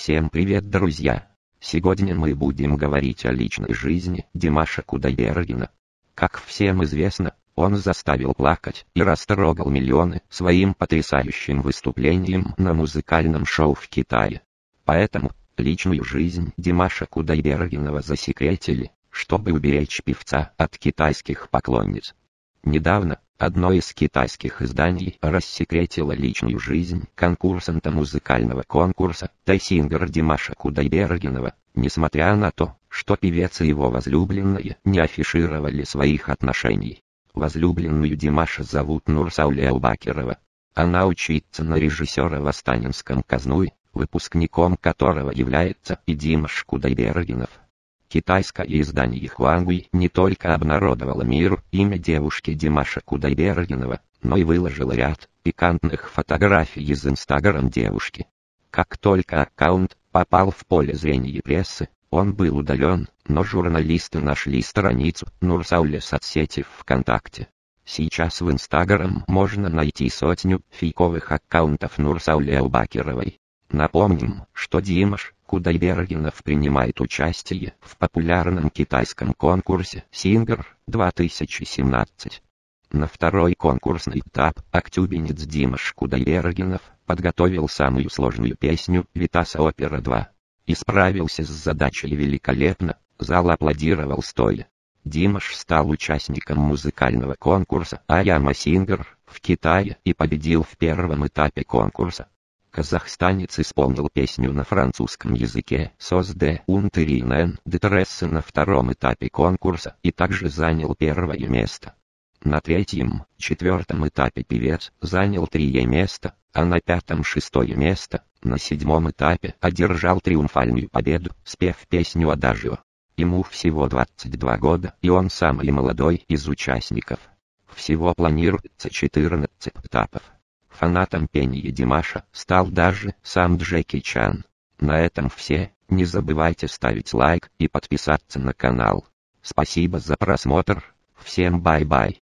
Всем привет, друзья! Сегодня мы будем говорить о личной жизни Димаша Кудайбергена. Как всем известно, он заставил плакать и растрогал миллионы своим потрясающим выступлением на музыкальном шоу в Китае. Поэтому личную жизнь Димаша Кудайбергена засекретили, чтобы уберечь певца от китайских поклонниц. Недавно одно из китайских изданий рассекретило личную жизнь конкурсанта музыкального конкурса The Singer Димаша Кудайбергена, несмотря на то, что певец и его возлюбленная не афишировали своих отношений. Возлюбленную Димаша зовут Нурсауле Аубакирова. Она учится на режиссера в Астанинском КАЗНУе, выпускником которого является и Димаш Кудайбергенов. Китайское издание Хуангуй не только обнародовало миру имя девушки Димаша Кудайбергена, но и выложило ряд пикантных фотографий из Инстаграм девушки. Как только аккаунт попал в поле зрения прессы, он был удален, но журналисты нашли страницу Нурсауле соцсети ВКонтакте. Сейчас в Инстаграм можно найти сотню фейковых аккаунтов Нурсауле Аубакировой. Напомним, что Димаш Кудайбергенов принимает участие в популярном китайском конкурсе Singer 2017. На второй конкурсный этап актюбинец Димаш Кудайбергенов подготовил самую сложную песню Витаса Опера 2. И справился с задачей великолепно, зал аплодировал стоя. Димаш стал участником музыкального конкурса I Am a Singer в Китае и победил в первом этапе конкурса. Казахстанец исполнил песню на французском языке «Sos de Unterinen de Tresse» на втором этапе конкурса и также занял первое место. На третьем, четвертом этапе певец занял третье место, а на пятом шестое место. На седьмом этапе одержал триумфальную победу, спев песню «Адажио». Ему всего 22 года, и он самый молодой из участников. Всего планируется 14 этапов. Фанатом пения Димаша стал даже сам Джеки Чан. На этом все, не забывайте ставить лайк и подписаться на канал. Спасибо за просмотр, всем бай-бай.